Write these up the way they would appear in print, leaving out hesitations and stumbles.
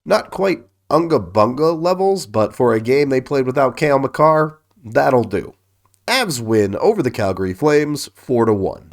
Not quite Unga Bunga levels, but for a game they played without Cale Makar, that'll do. Avs win over the Calgary Flames 4-1.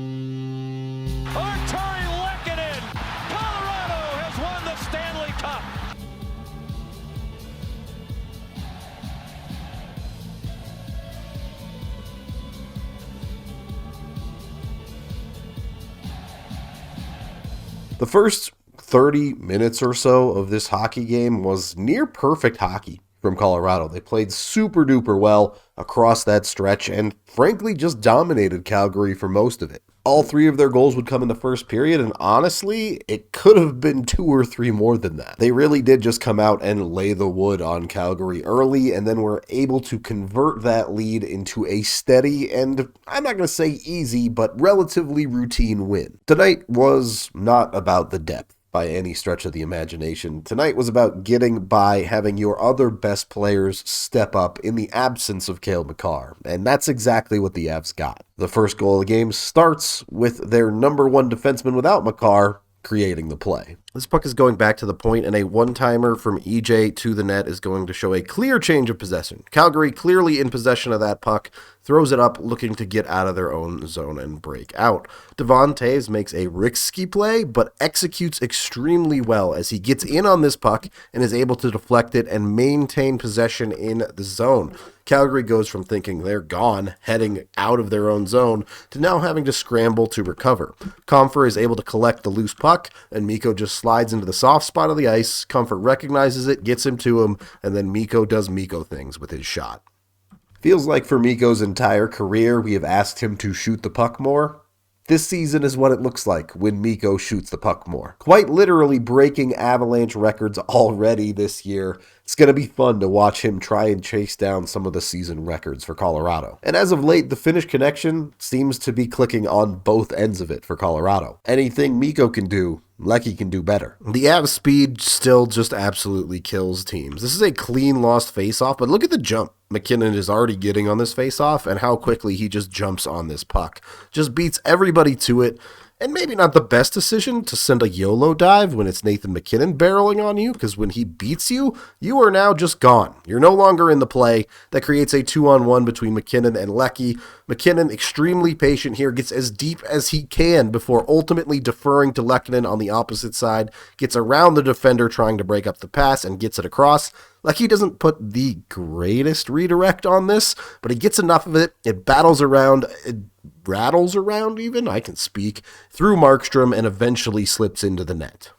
The first 30 minutes or so of this hockey game was near perfect hockey from Colorado. They played super duper well across that stretch and frankly just dominated Calgary for most of it. All three of their goals would come in the first period, and honestly, it could have been 2 or 3 more than that. They really did just come out and lay the wood on Calgary early, and then were able to convert that lead into a steady and, I'm not going to say easy, but relatively routine win. Tonight was not about the depth by any stretch of the imagination. Tonight was about getting by, having your other best players step up in the absence of Cale Makar, and that's exactly what the Avs got. The first goal of the game starts with their number one defenseman without Makar creating the play. This puck is going back to the point, and a one-timer from EJ to the net is going to show a clear change of possession. Calgary clearly in possession of that puck, throws it up, looking to get out of their own zone and break out. Devontae makes a risky play, but executes extremely well as he gets in on this puck and is able to deflect it and maintain possession in the zone. Calgary goes from thinking they're gone, heading out of their own zone, to now having to scramble to recover. Comfer is able to collect the loose puck, and Mikko just slides into the soft spot of the ice. Comfort recognizes it, gets him to him, and then Mikko does Mikko things with his shot. Feels like for Mikko's entire career, we have asked him to shoot the puck more. This season is what it looks like when Mikko shoots the puck more. Quite literally breaking Avalanche records already this year. It's going to be fun to watch him try and chase down some of the season records for Colorado. And as of late, the Finnish connection seems to be clicking on both ends of it for Colorado. Anything Mikko can do, Lecky can do better. The Avs speed still just absolutely kills teams. This is a clean lost faceoff, but look at the jump McKinnon is already getting on this faceoff and how quickly he just jumps on this puck. Just beats everybody to it. And maybe not the best decision to send a YOLO dive when it's Nathan MacKinnon barreling on you, because when he beats you, you are now just gone. You're no longer in the play. That creates a 2-on-1 between MacKinnon and Lecky. MacKinnon, extremely patient here, gets as deep as he can before ultimately deferring to Lehkonen on the opposite side, gets around the defender trying to break up the pass and gets it across. Lecky doesn't put the greatest redirect on this, but he gets enough of it. It battles around, rattles around even, I can speak, through Markstrom and eventually slips into the net.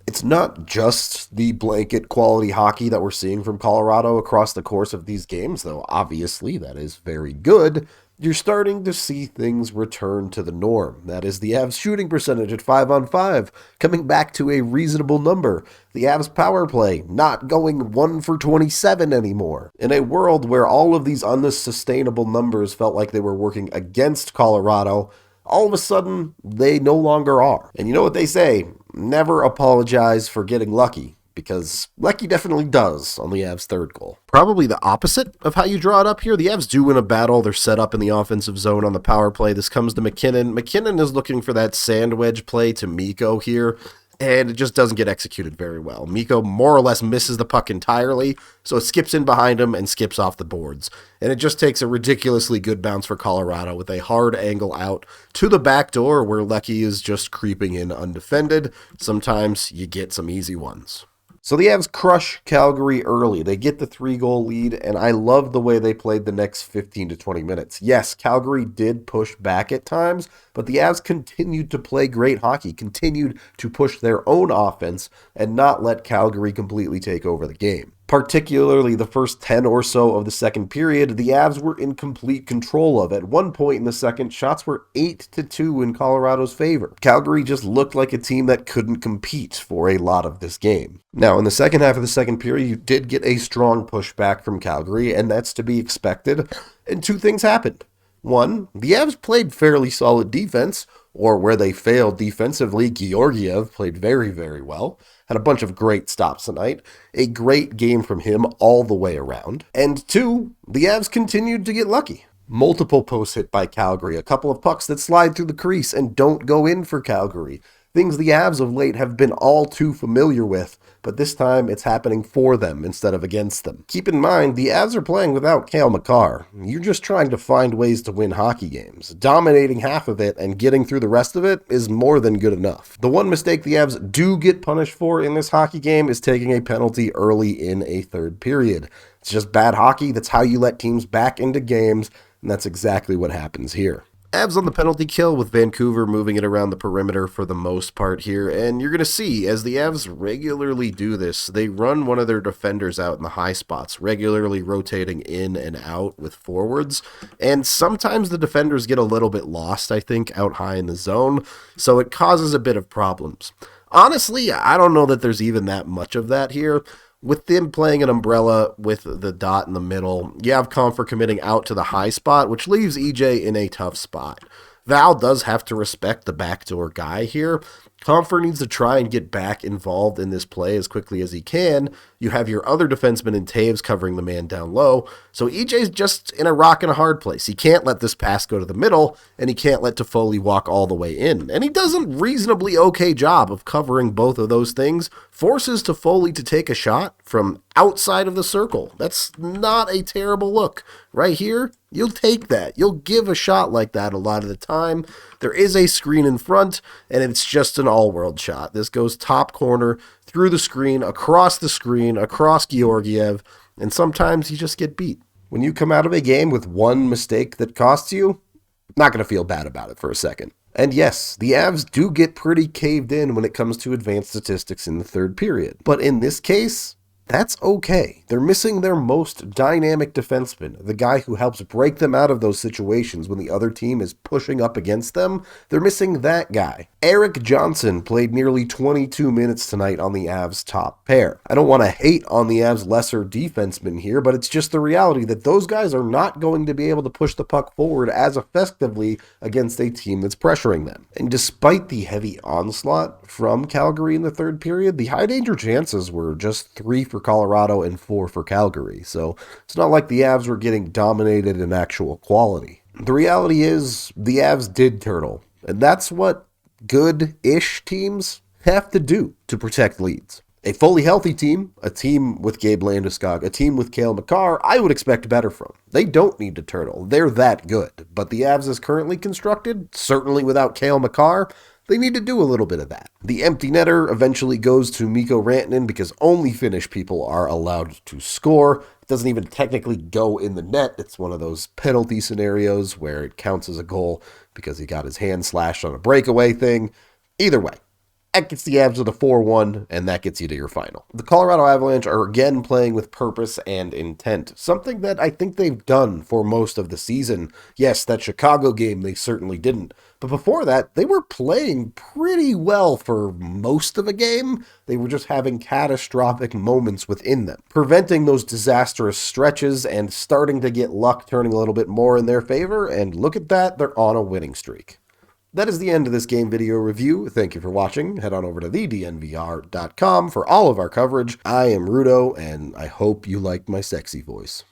It's not just the blanket quality hockey that we're seeing from Colorado across the course of these games, though obviously that is very good. You're starting to see things return to the norm. That is the Avs shooting percentage at 5-on-5, coming back to a reasonable number. The Avs power play not going 1 for 27 anymore. In a world where all of these unsustainable numbers felt like they were working against Colorado, all of a sudden they no longer are. And you know what they say, never apologize for getting lucky. Because Lecky definitely does on the Avs' third goal. Probably the opposite of how you draw it up here. The Avs do win a battle. They're set up in the offensive zone on the power play. This comes to MacKinnon. MacKinnon is looking for that sand wedge play to Mikko here, and it just doesn't get executed very well. Mikko more or less misses the puck entirely, so it skips in behind him and skips off the boards. And it just takes a ridiculously good bounce for Colorado with a hard angle out to the back door where Lecky is just creeping in undefended. Sometimes you get some easy ones. So the Avs crush Calgary early. They get the 3-goal lead, and I love the way they played the next 15 to 20 minutes. Yes, Calgary did push back at times, but the Avs continued to play great hockey, continued to push their own offense, and not let Calgary completely take over the game. Particularly the first 10 or so of the second period, the Avs were in complete control of. At one point in the second, shots were 8-2 in Colorado's favor. Calgary just looked like a team that couldn't compete for a lot of this game. Now, in the second half of the second period, you did get a strong pushback from Calgary, and that's to be expected. And 2 things happened. One, the Avs played fairly solid defense, or where they failed defensively, Georgiev played very, very well. Had a bunch of great stops tonight. A great game from him all the way around. And 2, the Avs continued to get lucky. Multiple posts hit by Calgary. A couple of pucks that slide through the crease and don't go in for Calgary. Things the Avs of late have been all too familiar with, but this time it's happening for them instead of against them. Keep in mind, the Avs are playing without Cale Makar. You're just trying to find ways to win hockey games. Dominating half of it and getting through the rest of it is more than good enough. The one mistake the Avs do get punished for in this hockey game is taking a penalty early in a third period. It's just bad hockey. That's how you let teams back into games, and that's exactly what happens here. Avs on the penalty kill with Vancouver moving it around the perimeter for the most part here, and you're going to see as the Avs regularly do this, they run one of their defenders out in the high spots, regularly rotating in and out with forwards, and sometimes the defenders get a little bit lost, I think, out high in the zone, so it causes a bit of problems. Honestly, I don't know that there's even that much of that here. With them playing an umbrella with the dot in the middle, you have Compher committing out to the high spot, which leaves EJ in a tough spot. Val does have to respect the backdoor guy here. Compher needs to try and get back involved in this play as quickly as he can. You have your other defenseman in Taves covering the man down low, so EJ's just in a rock and a hard place. He can't let this pass go to the middle, and he can't let Toffoli walk all the way in. And he does a reasonably okay job of covering both of those things, forces Toffoli to take a shot from outside of the circle. That's not a terrible look. Right here, you'll take that. You'll give a shot like that a lot of the time. There is a screen in front, and it's just an all-world shot. This goes top corner, through the screen, across Georgiev, and sometimes you just get beat. When you come out of a game with one mistake that costs you, not going to feel bad about it for a second. And yes, the Avs do get pretty caved in when it comes to advanced statistics in the third period. But in this case, that's okay. They're missing their most dynamic defenseman, the guy who helps break them out of those situations when the other team is pushing up against them. They're missing that guy. Eric Johnson played nearly 22 minutes tonight on the Avs' top pair. I don't want to hate on the Avs' lesser defensemen here, but it's just the reality that those guys are not going to be able to push the puck forward as effectively against a team that's pressuring them. And despite the heavy onslaught from Calgary in the third period, the high danger chances were just 3 for Colorado and 4 for Calgary, so it's not like the Avs were getting dominated in actual quality. The reality is the Avs did turtle, and that's what good-ish teams have to do to protect leads. A fully healthy team, a team with Gabe Landeskog, a team with Cale Makar, I would expect better from. They don't need to turtle. They're that good. But the Avs as currently constructed, certainly without Cale Makar, they need to do a little bit of that. The empty netter eventually goes to Mikko Rantanen because only Finnish people are allowed to score. It doesn't even technically go in the net. It's one of those penalty scenarios where it counts as a goal because he got his hand slashed on a breakaway thing. Either way, that gets the Avs with a 4-1, and that gets you to your final. The Colorado Avalanche are again playing with purpose and intent, something that I think they've done for most of the season. Yes, that Chicago game they certainly didn't, but before that, they were playing pretty well for most of a game. They were just having catastrophic moments within them, preventing those disastrous stretches and starting to get luck turning a little bit more in their favor, and look at that, they're on a winning streak. That is the end of this game video review. Thank you for watching. Head on over to thednvr.com for all of our coverage. I am Rudo, and I hope you like my sexy voice.